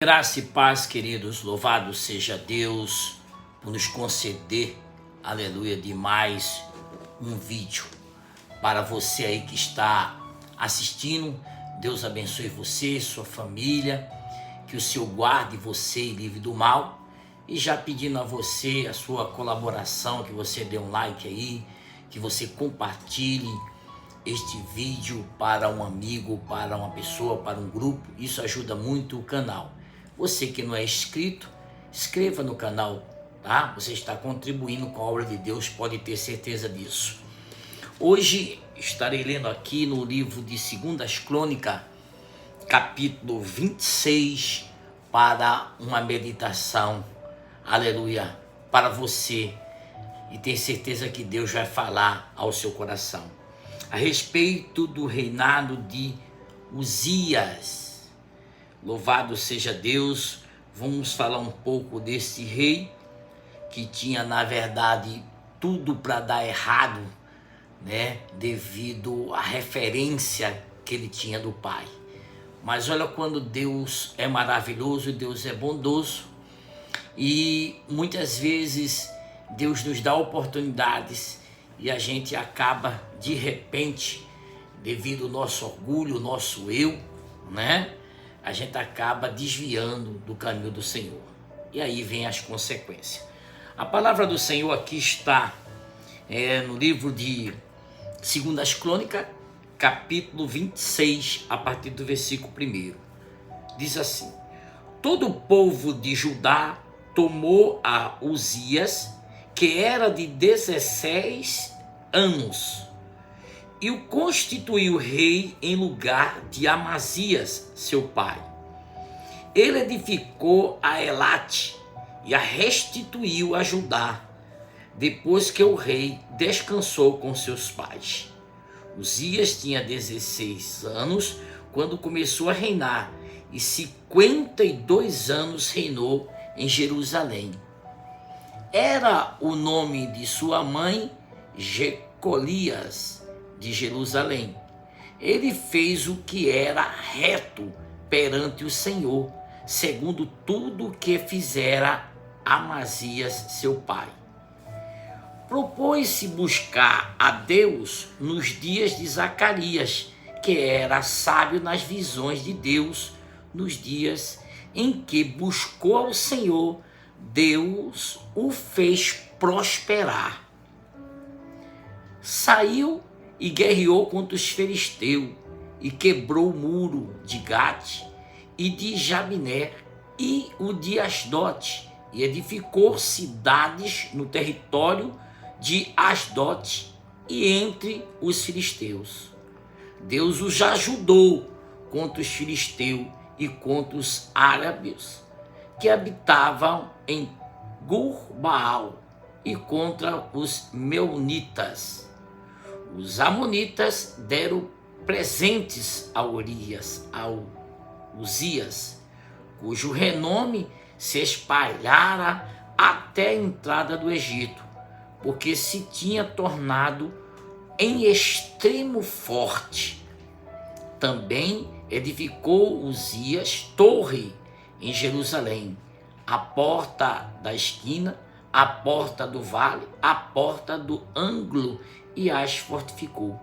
Graça e paz, queridos, louvado seja Deus por nos conceder, aleluia, de mais um vídeo para você aí que está assistindo. Deus abençoe você, sua família, que o Senhor guarde você e livre do mal. E já pedindo a você a sua colaboração, que você dê um like aí, que você compartilhe este vídeo para um amigo, para uma pessoa, para um grupo. Isso ajuda muito o canal. Você que não é inscrito, inscreva no canal, tá? Você está contribuindo com a obra de Deus, pode ter certeza disso. Hoje estarei lendo aqui no livro de 2 Crônicas, capítulo 26, para uma meditação, aleluia, para você. E tenho certeza que Deus vai falar ao seu coração a respeito do reinado de Uzias. Louvado seja Deus. Vamos falar um pouco desse rei que tinha, na verdade, tudo para dar errado, né? Devido à referência que ele tinha do pai. Mas olha quando Deus é maravilhoso, Deus é bondoso. E muitas vezes Deus nos dá oportunidades e a gente acaba, de repente, devido ao nosso orgulho, o nosso eu, né? A gente acaba desviando do caminho do Senhor. E aí vem as consequências. A palavra do Senhor aqui está no livro de 2 Crônicas, capítulo 26, a partir do versículo 1. Diz assim: todo o povo de Judá tomou a Uzias, que era de 16 anos, e o constituiu rei em lugar de Amazias, seu pai. Ele edificou a Elate e a restituiu a Judá, depois que o rei descansou com seus pais. Uzias tinha 16 anos quando começou a reinar, e 52 anos reinou em Jerusalém. Era o nome de sua mãe Jecolias, de Jerusalém. Ele fez o que era reto perante o Senhor, segundo tudo que fizera Amazias, seu pai. Propôs-se buscar a Deus nos dias de Zacarias, que era sábio nas visões de Deus, nos dias em que buscou ao Senhor. Deus o fez prosperar. Saiu e guerreou contra os filisteus, e quebrou o muro de Gate e de Jabiné e o de Asdote, e edificou cidades no território de Asdote e entre os filisteus. Deus os ajudou contra os filisteus e contra os árabes que habitavam em Gur-Baal, e contra os meunitas. Os amonitas deram presentes a Uzias, cujo renome se espalhara até a entrada do Egito, porque se tinha tornado em extremo forte. Também edificou Uzias torre em Jerusalém, a porta da esquina, a porta do vale, a porta do ângulo, e as fortificou.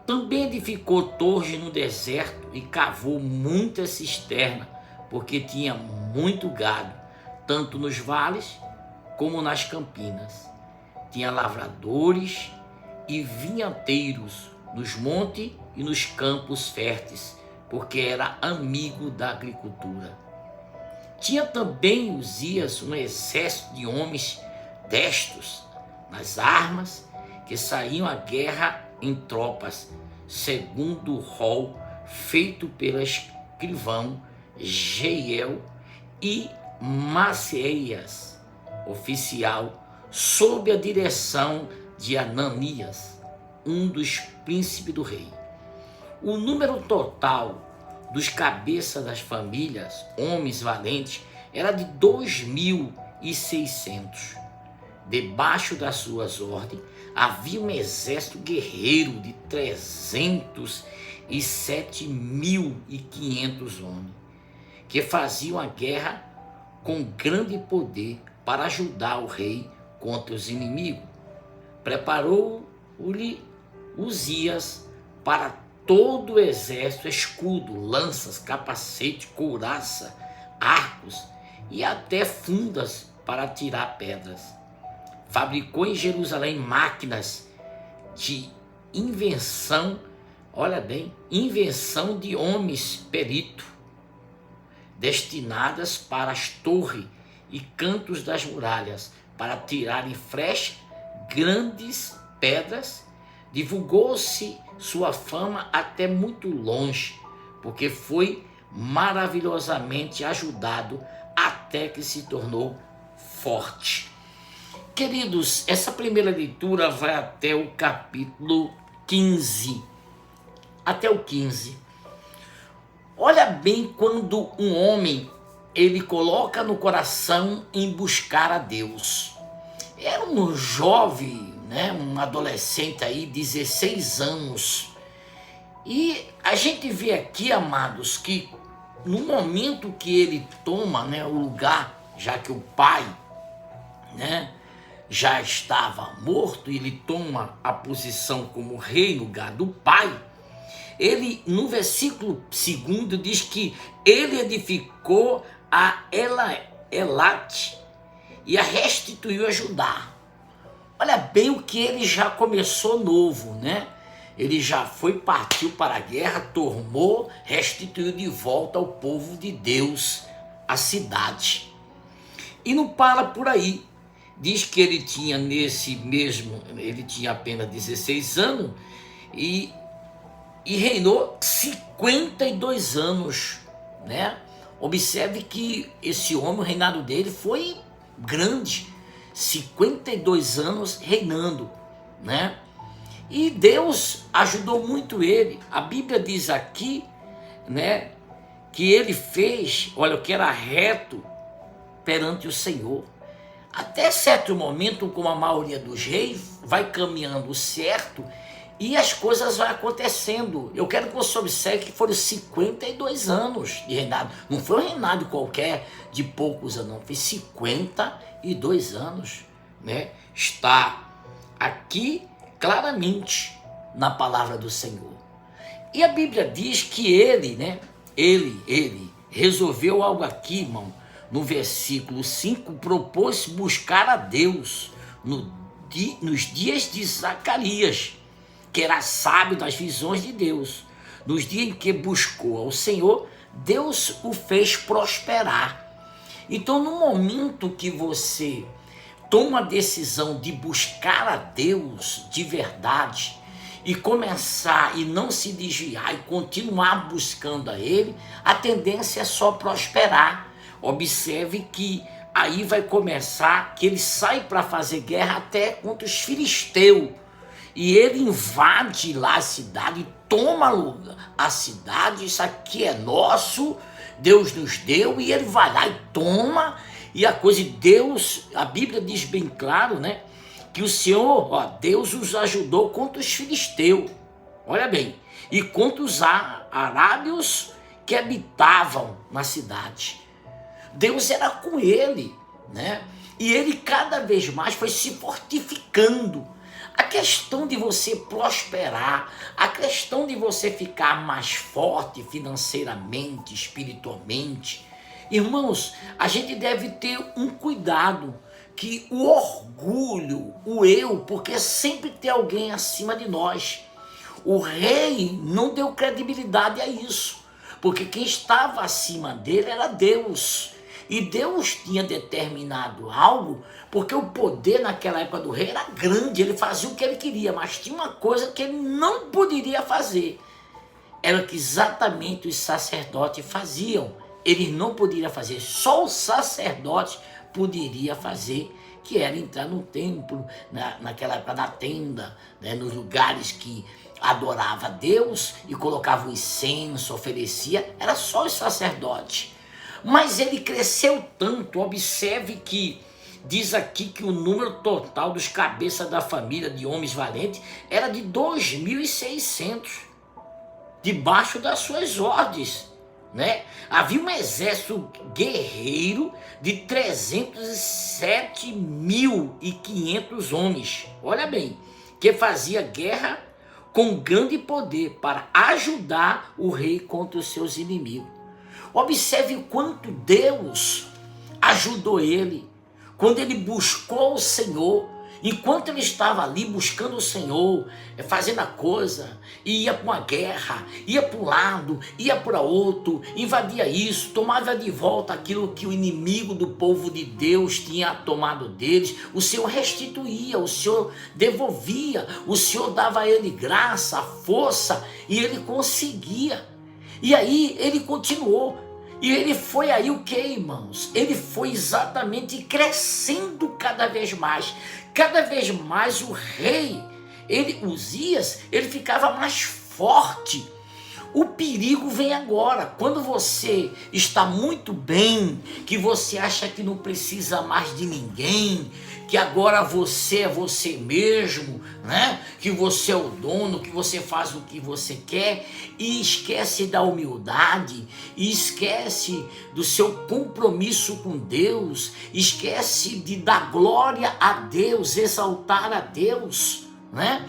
Também edificou torres no deserto e cavou muitas cisternas, porque tinha muito gado, tanto nos vales como nas campinas. Tinha lavradores e vinhateiros nos montes e nos campos férteis, porque era amigo da agricultura. Tinha também Uzias um exército de homens destros nas armas, que saíam à guerra em tropas, segundo o rol feito pelo escrivão Jeiel e Maceias, oficial, sob a direção de Ananias, um dos príncipes do rei. O número total dos cabeças das famílias, homens valentes, era de 2.600. Debaixo das suas ordens havia um exército guerreiro de 307.500 homens, que faziam a guerra com grande poder para ajudar o rei contra os inimigos. Preparou-lhe Uzias para todo o exército escudo, lanças, capacete, couraça, arcos e até fundas para tirar pedras. Fabricou em Jerusalém máquinas de invenção, olha bem, invenção de homens peritos, destinadas para as torres e cantos das muralhas, para tirarem flechas, grandes pedras. Divulgou-se sua fama até muito longe, porque foi maravilhosamente ajudado até que se tornou forte. Queridos, essa primeira leitura vai até o capítulo 15. Até o 15. Olha bem quando um homem, ele coloca no coração em buscar a Deus. Era um jovem, um adolescente aí, 16 anos. E a gente vê aqui, amados, que no momento que ele toma o lugar, já que o pai já estava morto, e ele toma a posição como rei no lugar do pai, ele, no versículo 2, diz que ele edificou a Elate e a restituiu a Judá. Olha bem o que ele já começou novo, Ele já partiu para a guerra, tomou, restituiu de volta ao povo de Deus a cidade. E não para por aí. Diz que ele tinha ele tinha apenas 16 anos e reinou 52 anos, Observe que esse homem, o reinado dele foi grande, 52 anos reinando, E Deus ajudou muito ele. A Bíblia diz aqui, que ele fez, olha, o que era reto perante o Senhor. Até certo momento, como a maioria dos reis, vai caminhando certo e as coisas vão acontecendo. Eu quero que você observe que foram 52 anos de reinado. Não foi um reinado qualquer de poucos anos, não. Foi 52 anos, Está aqui claramente na palavra do Senhor. E a Bíblia diz que ele resolveu algo aqui, irmão. No versículo 5, propôs buscar a Deus nos dias de Zacarias, que era sábio das visões de Deus. Nos dias em que buscou ao Senhor, Deus o fez prosperar. Então, no momento que você toma a decisão de buscar a Deus de verdade e começar e não se desviar e continuar buscando a Ele, a tendência é só prosperar. Observe que aí vai começar que ele sai para fazer guerra até contra os filisteus. E ele invade lá a cidade, toma a cidade, isso aqui é nosso, Deus nos deu, e ele vai lá e toma, e a coisa de Deus, a Bíblia diz bem claro, que o Senhor, Deus os ajudou contra os filisteus, olha bem, e contra os arábios que habitavam na cidade. Deus era com ele, E ele cada vez mais foi se fortificando. A questão de você prosperar, a questão de você ficar mais forte financeiramente, espiritualmente, irmãos, a gente deve ter um cuidado, que o orgulho, o eu, porque sempre tem alguém acima de nós. O rei não deu credibilidade a isso, porque quem estava acima dele era Deus. E Deus tinha determinado algo, porque o poder naquela época do rei era grande, ele fazia o que ele queria, mas tinha uma coisa que ele não poderia fazer. Era que exatamente os sacerdotes faziam. Eles não poderiam fazer, só o sacerdote poderia fazer, que era entrar no templo, naquela época da tenda, nos lugares que adorava a Deus e colocava o incenso, oferecia, era só os sacerdotes. Mas ele cresceu tanto, observe que diz aqui que o número total dos cabeças da família de homens valentes era de 2.600, debaixo das suas ordens. né? Havia um exército guerreiro de 307.500 homens, olha bem, que fazia guerra com grande poder para ajudar o rei contra os seus inimigos. Observe o quanto Deus ajudou ele, quando ele buscou o Senhor. Enquanto ele estava ali buscando o Senhor, fazendo a coisa, ia para uma guerra, ia para um lado, ia para outro, invadia isso, tomava de volta aquilo que o inimigo do povo de Deus tinha tomado deles, o Senhor restituía, o Senhor devolvia, o Senhor dava a ele graça, força, e ele conseguia. E aí ele continuou. E ele foi aí o que, irmãos? Ele foi exatamente crescendo cada vez mais. Cada vez mais o rei, Uzias, ele ficava mais forte. O perigo vem agora, quando você está muito bem, que você acha que não precisa mais de ninguém, que agora você é você mesmo, né? Que você é o dono, que você faz o que você quer e esquece da humildade, e esquece do seu compromisso com Deus, esquece de dar glória a Deus, exaltar a Deus, né?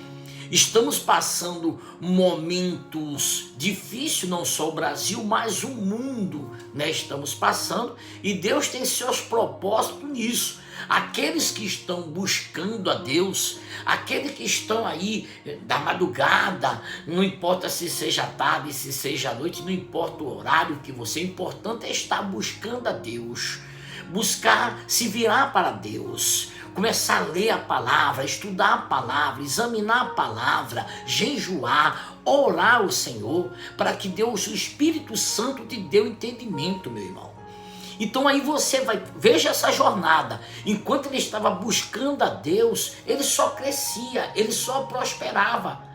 Estamos passando momentos difíceis, não só o Brasil, mas o mundo, né? Estamos passando, e Deus tem seus propósitos nisso. Aqueles que estão buscando a Deus, aqueles que estão aí da madrugada, não importa se seja tarde, se seja noite, não importa o horário que você, o importante é estar buscando a Deus, buscar se virar para Deus, começar a ler a palavra, estudar a palavra, examinar a palavra, jejuar, orar ao Senhor, para que Deus, o Espírito Santo, te dê o entendimento, meu irmão. Então aí você veja essa jornada. Enquanto ele estava buscando a Deus, ele só crescia, ele só prosperava.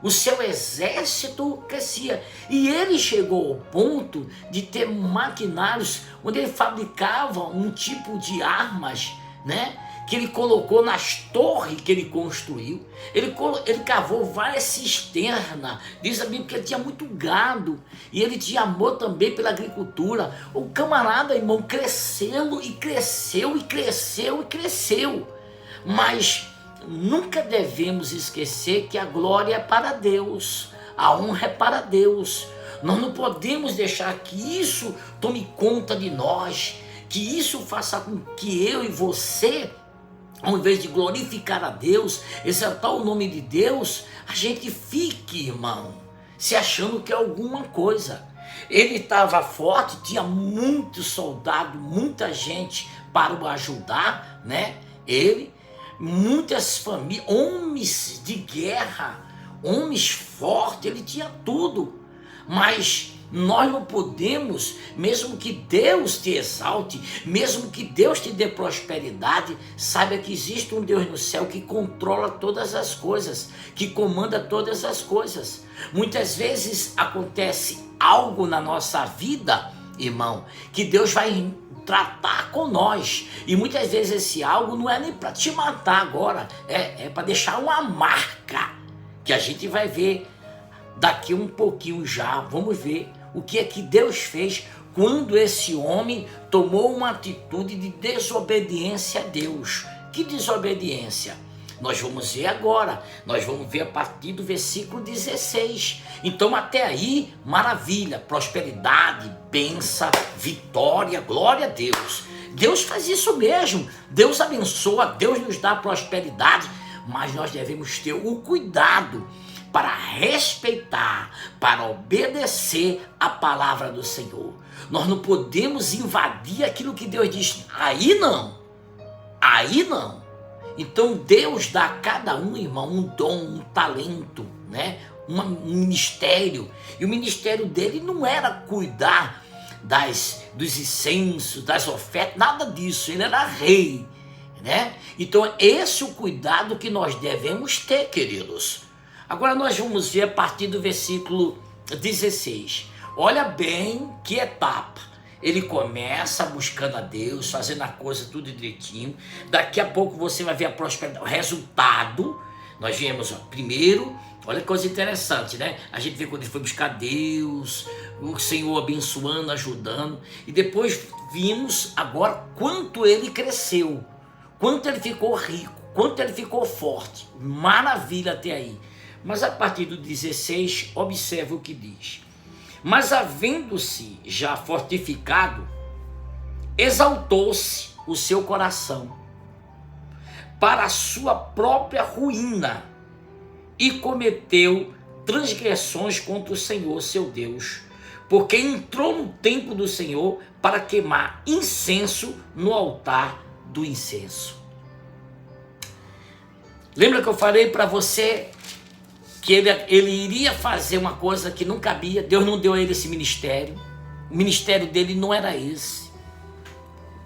O seu exército crescia. E ele chegou ao ponto de ter maquinários onde ele fabricava um tipo de armas, né? Que ele colocou nas torres que ele construiu. Ele cavou várias cisternas. Diz a Bíblia que ele tinha muito gado. E ele tinha amor também pela agricultura. O camarada, irmão, cresceu e cresceu e cresceu e cresceu. Mas nunca devemos esquecer que a glória é para Deus. A honra é para Deus. Nós não podemos deixar que isso tome conta de nós. Que isso faça com que eu e você, ao invés de glorificar a Deus, exaltar o nome de Deus, a gente fique, irmão, se achando que é alguma coisa. Ele estava forte, tinha muitos soldados, muita gente para o ajudar, né? Ele, muitas famílias, homens de guerra, homens fortes, ele tinha tudo. Mas nós não podemos, mesmo que Deus te exalte, mesmo que Deus te dê prosperidade, saiba que existe um Deus no céu que controla todas as coisas, que comanda todas as coisas. Muitas vezes acontece algo na nossa vida, irmão, que Deus vai tratar com nós, e muitas vezes esse algo não é nem para te matar agora, é para deixar uma marca, que a gente vai ver daqui um pouquinho já. Vamos ver o que é que Deus fez quando esse homem tomou uma atitude de desobediência a Deus. Que desobediência? Nós vamos ver agora, nós vamos ver a partir do versículo 16. Então até aí, maravilha, prosperidade, bênção, vitória, glória a Deus. Deus faz isso mesmo, Deus abençoa, Deus nos dá prosperidade, mas nós devemos ter o cuidado para respeitar, para obedecer a palavra do Senhor. Nós não podemos invadir aquilo que Deus diz. Aí não. Aí não. Então Deus dá a cada um, irmão, um dom, um talento, né? Um ministério. E o ministério dele não era cuidar dos incensos, das ofertas, nada disso. Ele era rei, né? Então esse é o cuidado que nós devemos ter, queridos. Agora nós vamos ver a partir do versículo 16. Olha bem que etapa. Ele começa buscando a Deus, fazendo a coisa tudo direitinho. Daqui a pouco você vai ver a prosperidade, o resultado, Nós viemos, ó, primeiro, olha que coisa interessante, né? A gente vê quando ele foi buscar Deus, o Senhor abençoando, ajudando, e depois vimos agora quanto ele cresceu, quanto ele ficou rico, quanto ele ficou forte. Maravilha até aí. Mas a partir do 16, observe o que diz. Mas havendo-se já fortificado, exaltou-se o seu coração para a sua própria ruína e cometeu transgressões contra o Senhor, seu Deus, porque entrou no templo do Senhor para queimar incenso no altar do incenso. Lembra que eu falei para você que ele iria fazer uma coisa que não cabia? Deus não deu a ele esse ministério. O ministério dele não era esse,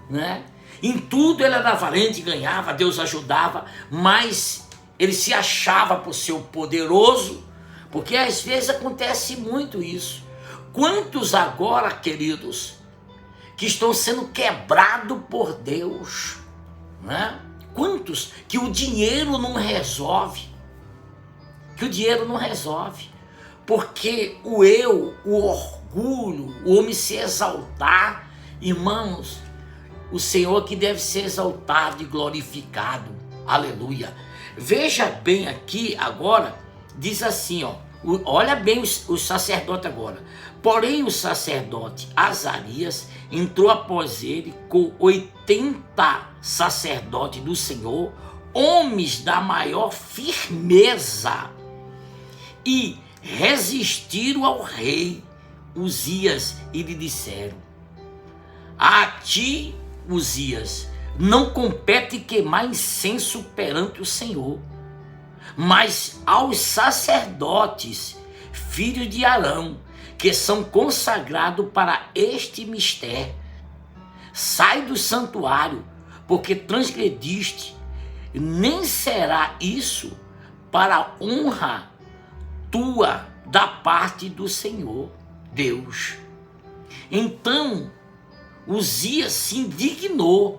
né? Em tudo ele era valente, ganhava, Deus ajudava, mas ele se achava por ser poderoso, porque às vezes acontece muito isso. Quantos agora, queridos, que estão sendo quebrados por Deus, né? Quantos que o dinheiro não resolve? Que o dinheiro não resolve, porque o eu, o orgulho, o homem se exaltar, irmãos, o Senhor que deve ser exaltado e glorificado, aleluia. Veja bem aqui agora, diz assim, ó, olha bem o sacerdote agora. Porém o sacerdote Azarias entrou após ele com 80 sacerdotes do Senhor, homens da maior firmeza, e resistiram ao rei Uzias e lhe disseram: a ti, Uzias, não compete queimar incenso perante o Senhor, mas aos sacerdotes, filhos de Arão, que são consagrados para este mistério. Sai do santuário, porque transgrediste, nem será isso para a honra tua da parte do Senhor Deus. Então Uzias se indignou.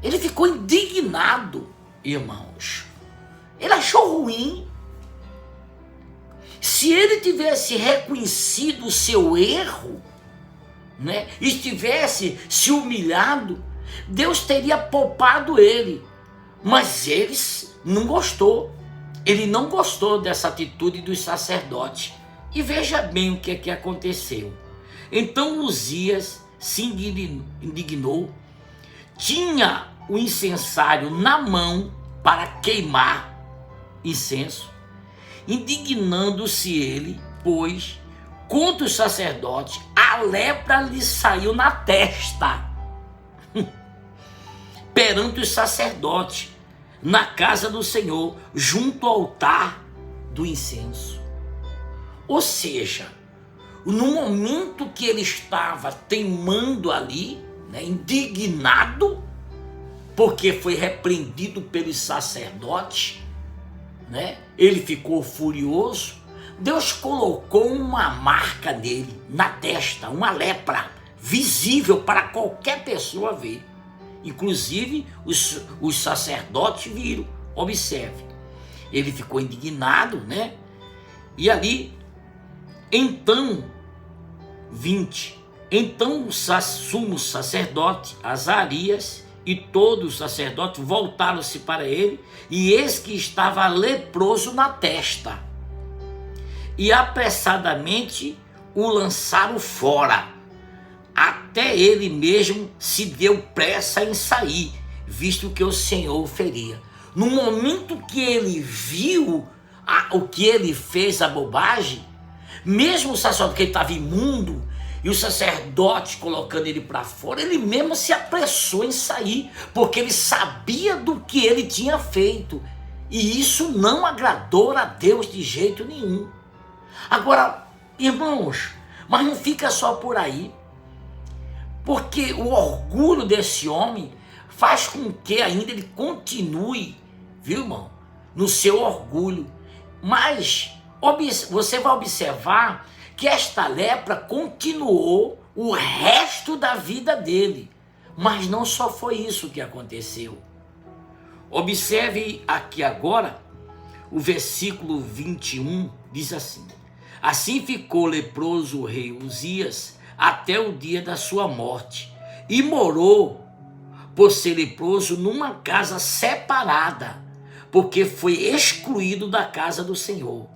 Ele ficou indignado, irmãos. Ele achou ruim. Se ele tivesse reconhecido o seu erro, né, e tivesse se humilhado, Deus teria poupado ele. Mas ele não gostou. Ele não gostou dessa atitude dos sacerdotes. E veja bem o que é que aconteceu. Então Uzias se indignou, tinha o incensário na mão para queimar incenso. Indignando-se ele, pois, contra os sacerdotes, a lepra lhe saiu na testa, perante os sacerdotes, na casa do Senhor, junto ao altar do incenso. Ou seja, no momento que ele estava teimando ali, né, indignado, porque foi repreendido pelos sacerdotes, né, ele ficou furioso. Deus colocou uma marca nele, na testa, uma lepra, visível para qualquer pessoa ver. Inclusive os sacerdotes viram. Observe, ele ficou indignado, né? E ali, então, 20, então o sumo sacerdote Azarias e todos os sacerdotes voltaram-se para ele, e eis que estava leproso na testa, e apressadamente o lançaram fora. Até ele mesmo se deu pressa em sair, visto que o Senhor o feria. No momento que ele viu o que ele fez, a bobagem, mesmo o sacerdote que ele estava imundo, e o sacerdote colocando ele para fora, ele mesmo se apressou em sair, porque ele sabia do que ele tinha feito. E isso não agradou a Deus de jeito nenhum. Agora, irmãos, mas não fica só por aí. Porque o orgulho desse homem faz com que ainda ele continue, viu, irmão, no seu orgulho. Mas você vai observar que esta lepra continuou o resto da vida dele. Mas não só foi isso que aconteceu. Observe aqui agora o versículo 21 diz assim: assim ficou leproso o rei Uzias até o dia da sua morte, e morou, por ser leproso, numa casa separada, porque foi excluído da casa do Senhor.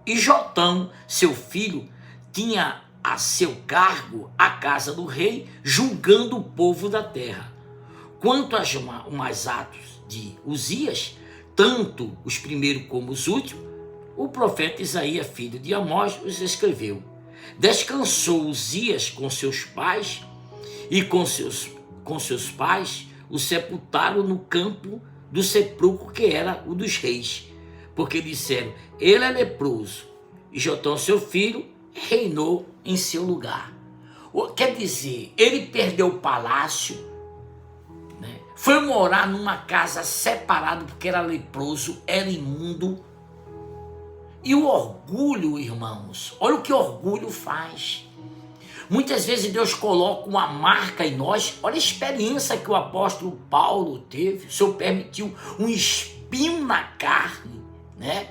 E Jotão, seu filho, tinha a seu cargo a casa do rei, julgando o povo da terra. Quanto aos mais atos de Uzias, tanto os primeiros como os últimos, o profeta Isaías, filho de Amós, os escreveu. Descansou Uzias com seus pais, e com seus pais o sepultaram no campo do sepulcro que era o dos reis, porque disseram: ele é leproso. E Jotão, seu filho, reinou em seu lugar. Quer dizer, ele perdeu o palácio, né? Foi morar numa casa separada porque era leproso, era imundo. E o orgulho, irmãos, olha o que orgulho faz. Muitas vezes Deus coloca uma marca em nós. Olha a experiência que o apóstolo Paulo teve. O Senhor permitiu um espinho na carne, né?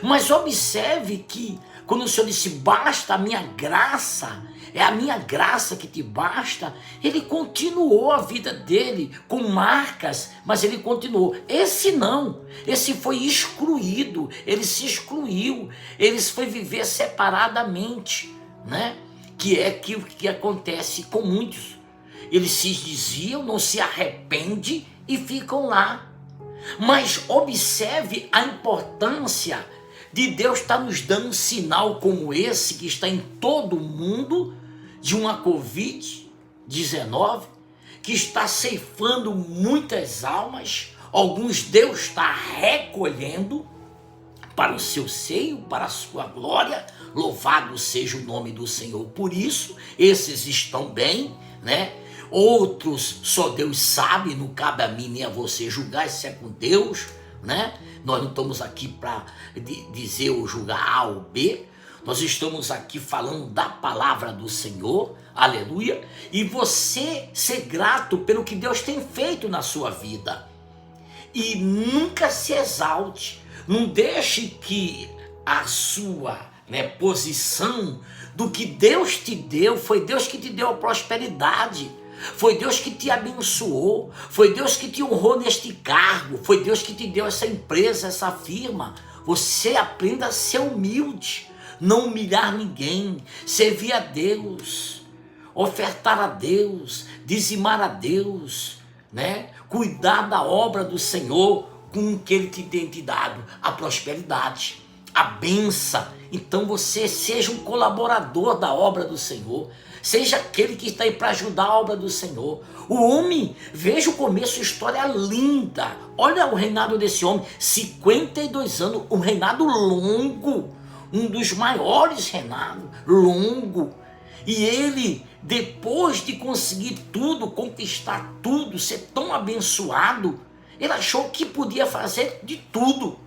Mas observe que quando o Senhor disse: basta a minha graça, é a minha graça que te basta, ele continuou a vida dele com marcas, mas ele continuou. Esse não, esse foi excluído, ele se excluiu, ele foi viver separadamente, né? Que é o que acontece com muitos. Eles se desviam, não se arrependem e ficam lá. Mas observe a importância de Deus estar nos dando um sinal como esse, que está em todo o mundo, de uma Covid-19, que está ceifando muitas almas. Alguns Deus está recolhendo para o seu seio, para a sua glória. Louvado seja o nome do Senhor. Por isso, esses estão bem, né? Outros, só Deus sabe, não cabe a mim nem a você julgar, isso é com Deus, né? Nós não estamos aqui para dizer ou julgar A ou B, nós estamos aqui falando da palavra do Senhor, aleluia, e você ser grato pelo que Deus tem feito na sua vida. E nunca se exalte, não deixe que a sua posição do que Deus te deu, foi Deus que te deu a prosperidade, foi Deus que te abençoou, foi Deus que te honrou neste cargo, foi Deus que te deu essa empresa, essa firma. Você aprenda a ser humilde, não humilhar ninguém, servir a Deus, ofertar a Deus, dizimar a Deus, né? Cuidar da obra do Senhor com o que Ele te tem te dado, a prosperidade, a bênção. Então você seja um colaborador da obra do Senhor, seja aquele que está aí para ajudar a obra do Senhor. O homem, veja o começo, história linda. Olha o reinado desse homem, 52 anos, um reinado longo, um dos maiores reinados, longo. E ele, depois de conseguir tudo, conquistar tudo, ser tão abençoado, ele achou que podia fazer de tudo.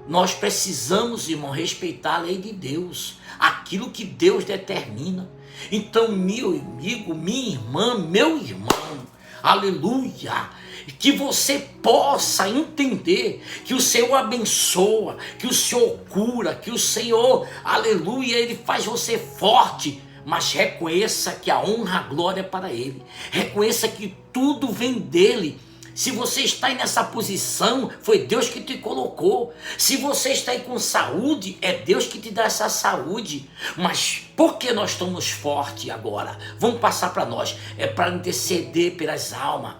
Nós precisamos, irmão, respeitar a lei de Deus, aquilo que Deus determina. Então, meu amigo, minha irmã, meu irmão, aleluia, que você possa entender que o Senhor abençoa, que o Senhor cura, que o Senhor, aleluia, Ele faz você forte. Mas reconheça que a honra, a glória é para Ele. Reconheça que tudo vem dEle. Se você está aí nessa posição, foi Deus que te colocou. Se você está aí com saúde, é Deus que te dá essa saúde. Mas por que nós estamos fortes agora? Vamos passar para nós. É para interceder pelas almas.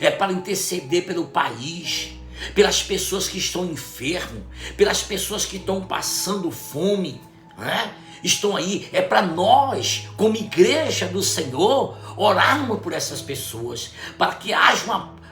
É para interceder pelo país, pelas pessoas que estão enfermas, pelas pessoas que estão passando fome, né? Estão aí, é para nós, como igreja do Senhor, orarmos por essas pessoas, para que haja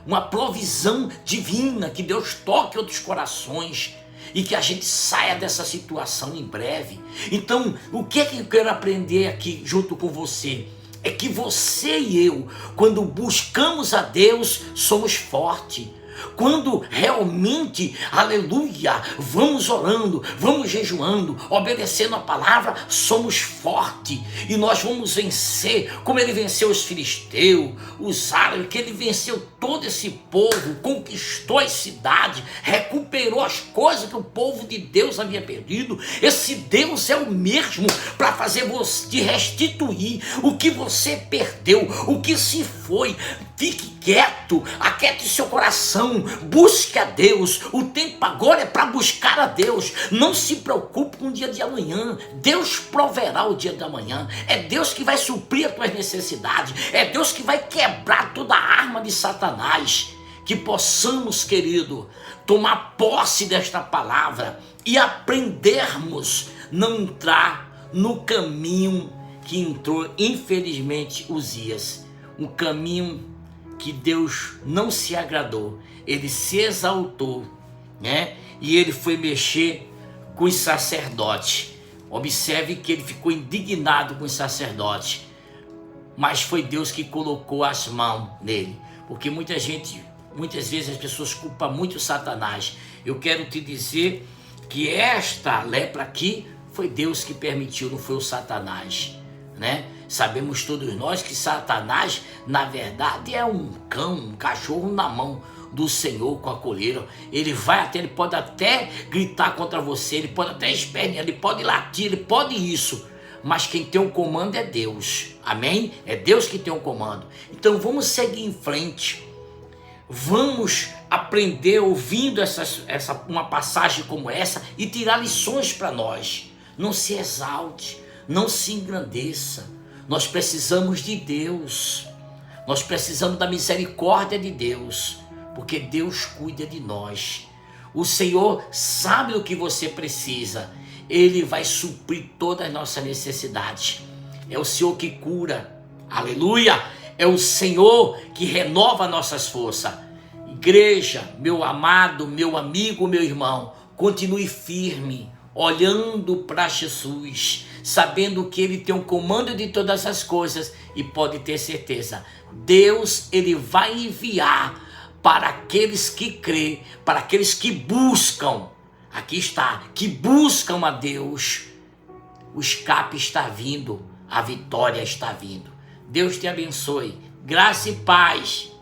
uma provisão divina, que Deus toque outros corações e que a gente saia dessa situação em breve. Então, o que eu quero aprender aqui junto com você? É que você e eu, quando buscamos a Deus, somos fortes. Quando realmente, aleluia, vamos orando, vamos jejuando, obedecendo a palavra, somos fortes e nós vamos vencer, como ele venceu os filisteus, os árabes, que ele venceu todo esse povo, conquistou as cidades, recuperou as coisas que o povo de Deus havia perdido. Esse Deus é o mesmo para fazer você te restituir o que você perdeu, o que se foi. Fique quieto, aquiete seu coração, busque a Deus. O tempo agora é para buscar a Deus. Não se preocupe com o dia de amanhã. Deus proverá o dia de amanhã. É Deus que vai suprir as tuas necessidades. É Deus que vai quebrar toda a arma de Satanás. Que possamos, querido, tomar posse desta palavra e aprendermos não entrar no caminho que entrou, infelizmente, Uzias. Um caminho que Deus não se agradou. Ele se exaltou, né? E ele foi mexer com os sacerdotes. Observe que ele ficou indignado com os sacerdotes, mas foi Deus que colocou as mãos nele, porque muitas vezes as pessoas culpam muito Satanás. Eu quero te dizer que esta lepra aqui foi Deus que permitiu, não foi o Satanás, né? Sabemos todos nós que Satanás, na verdade, é um cão, um cachorro na mão do Senhor com a coleira. Ele pode até gritar contra você, ele pode até espernear, ele pode latir, ele pode isso. Mas quem tem o comando é Deus. Amém? É Deus que tem o comando. Então vamos seguir em frente. Vamos aprender ouvindo uma passagem como essa e tirar lições para nós. Não se exalte, não se engrandeça. Nós precisamos de Deus. Nós precisamos da misericórdia de Deus, porque Deus cuida de nós. O Senhor sabe o que você precisa. Ele vai suprir todas as nossas necessidades. É o Senhor que cura. Aleluia! É o Senhor que renova nossas forças. Igreja, meu amado, meu amigo, meu irmão, continue firme, olhando para Jesus, sabendo que Ele tem o comando de todas as coisas e pode ter certeza. Deus, Ele vai enviar para aqueles que crêem, para aqueles que buscam. Aqui está, que buscam a Deus. O escape está vindo, a vitória está vindo. Deus te abençoe. Graça e paz.